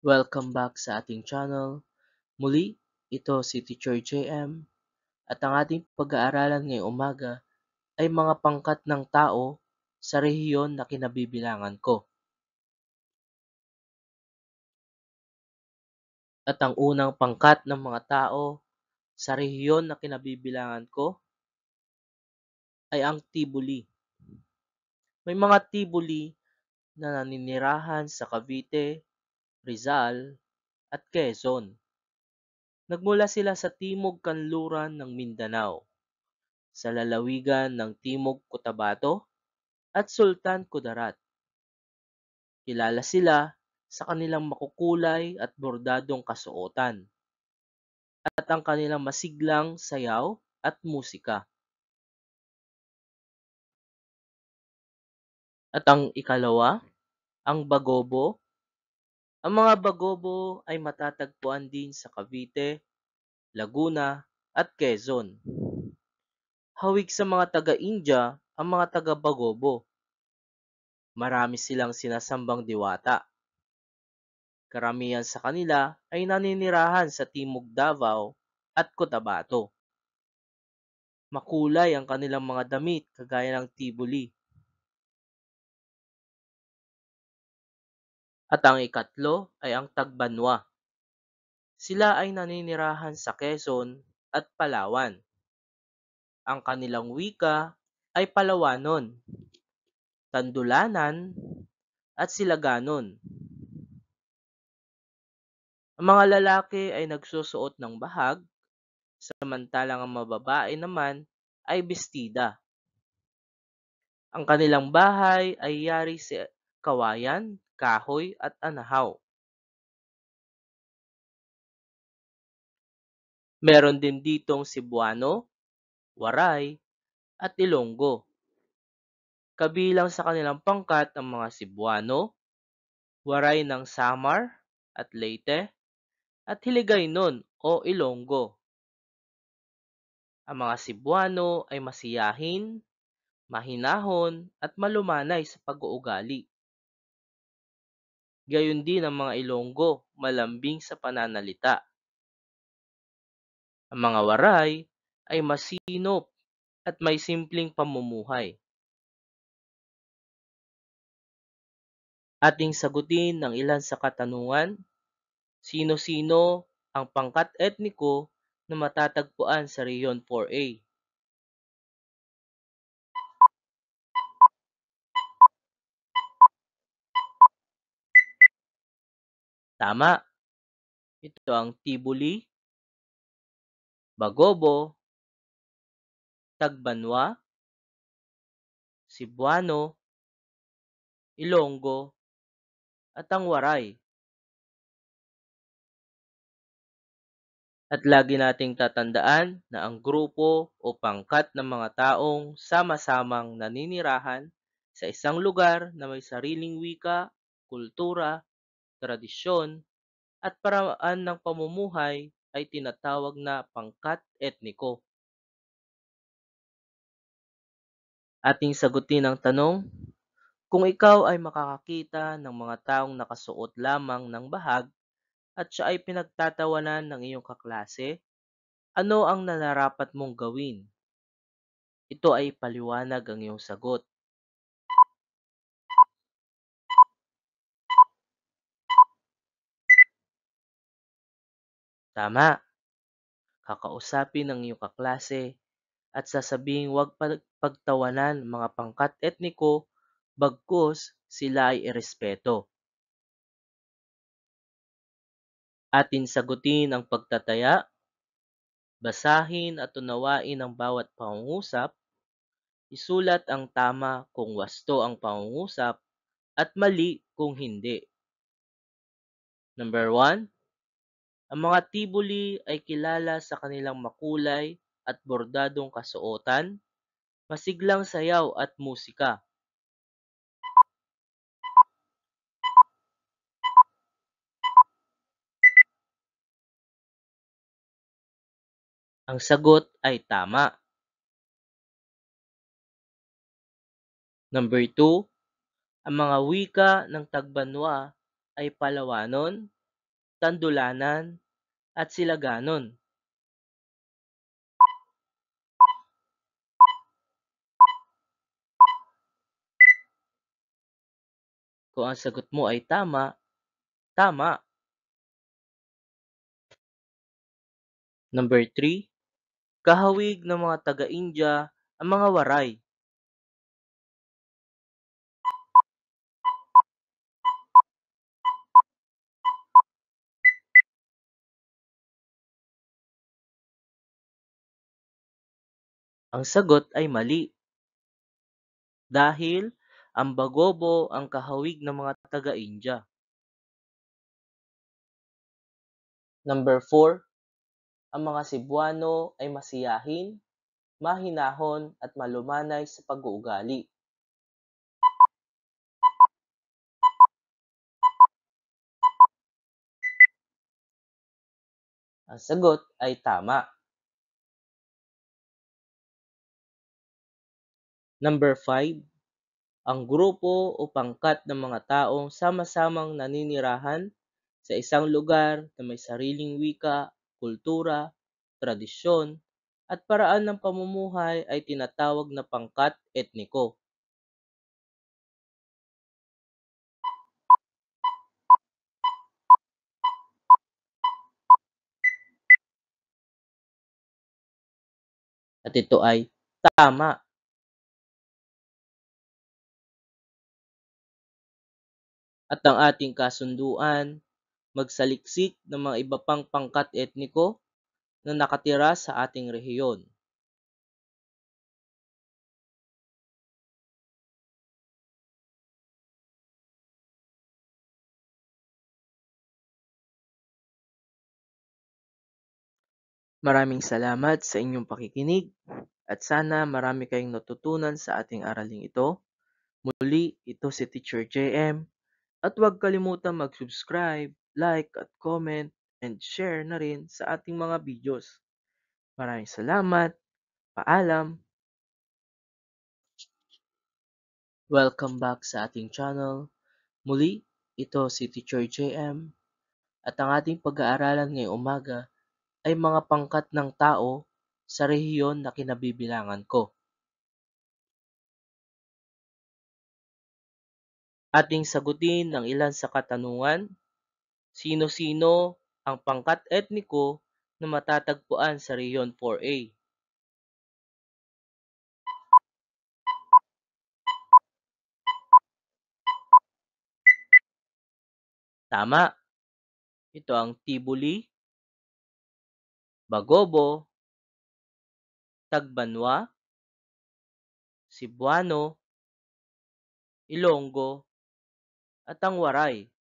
Welcome back sa ating channel. Muli, ito si Teacher JM at ang ating pag-aaralan ngayong umaga ay mga pangkat ng tao sa rehiyon na kinabibilangan ko. At ang unang pangkat ng mga tao sa rehiyon na kinabibilangan ko ay ang Tibuli. May mga Tibuli na naninirahan sa Cavite, Rizal at Quezon. Nagmula sila sa timog kanluran ng Mindanao, sa lalawigan ng Timog Cotabato at Sultan Kudarat. Kilala sila sa kanilang makukulay at bordadong kasuotan at ang kanilang masiglang sayaw at musika. At ang ikalawa, ang Bagobo. Ang mga Bagobo ay matatagpuan din sa Cavite, Laguna at Quezon. Hawig sa mga taga-India ang mga taga-Bagobo. Marami silang sinasambang diwata. Karamihan sa kanila ay naninirahan sa Timog Davao at Cotabato. Makulay ang kanilang mga damit kagaya ng tibuli. At ang ikatlo ay ang Tagbanwa. Sila ay naninirahan sa Quezon at Palawan. Ang kanilang wika ay Palawanon, Tandulanan at Silaganon. Ang mga lalaki ay nagsusuot ng bahag, samantalang ang mga babae naman ay bestida. Ang kanilang bahay ay yari sa kawayan, kahoy at anahaw. Meron din ditong Cebuano, Waray at Ilonggo. Kabilang sa kanilang pangkat ang mga Cebuano, Waray ng Samar at Leyte at Hiligaynon o Ilonggo. Ang mga Cebuano ay masiyahin, mahinahon at malumanay sa pag-uugali. Gayon din ang mga Ilonggo, malambing sa pananalita. Ang mga Waray ay masinop at may simpleng pamumuhay. Ating sagutin ang ilan sa katanungan. Sino-sino ang pangkat etniko na matatagpuan sa Rehiyon 4A? Tama, ito ang Tibuli, Bagobo, Tagbanwa, Cebuano, Ilonggo, at ang Waray. At lagi nating tatandaan na ang grupo o pangkat ng mga taong sama-samang naninirahan sa isang lugar na may sariling wika, kultura, tradisyon, at paraan ng pamumuhay ay tinatawag na pangkat etniko. Ating sagutin ang tanong, kung ikaw ay makakakita ng mga taong nakasuot lamang ng bahag at siya ay pinagtatawanan ng iyong kaklase, ano ang nararapat mong gawin? Ito ay paliwanag ang iyong sagot. Tama, kakausapin ang iyong kaklase at sasabing huwag pagtawanan mga pangkat etniko bagkus sila ay irespeto. Atin sagutin ang pagtataya, basahin at unawain ang bawat pangungusap, isulat ang tama kung wasto ang pangungusap at mali kung hindi. Number 1, ang mga tibuli ay kilala sa kanilang makulay at bordadong kasuotan, masiglang sayaw at musika. Ang sagot ay tama. Number 2, ang mga wika ng Tagbanwa ay Palawanon, Tandulanan, at Silaganon. Kung ang sagot mo ay tama, tama. Number 3, kahawig ng mga taga-India ang mga waray. Ang sagot ay mali dahil ang Bagobo ang kahawig ng mga taga-India. Number 4, ang mga Cebuano ay masiyahin, mahinahon at malumanay sa pag-uugali. Ang sagot ay tama. Number 5, ang grupo o pangkat ng mga taong sama-samang naninirahan sa isang lugar na may sariling wika, kultura, tradisyon, at paraan ng pamumuhay ay tinatawag na pangkat etniko. At ito ay tama. At ang ating kasunduan, magsaliksik ng mga iba pang pangkat etniko na nakatira sa ating rehiyon. Maraming salamat sa inyong pakikinig at sana marami kayong natutunan sa ating araling ito. Muli, ito si Teacher JM at huwag kalimutang mag-subscribe, like at comment and share na rin sa ating mga videos. Maraming salamat. Paalam. Welcome back sa ating channel. Muli, ito si Teacher JM at ang ating pag-aaralan ngayong umaga ay mga pangkat ng tao sa rehiyon na kinabibilangan ko. Ating sagutin ang ilan sa katanungan. Sino-sino ang pangkat etniko na matatagpuan sa rehiyon 4A? Tama, ito ang Tibuli, Bagobo, Tagbanwa, Cebuano, Ilonggo, at ang Waray.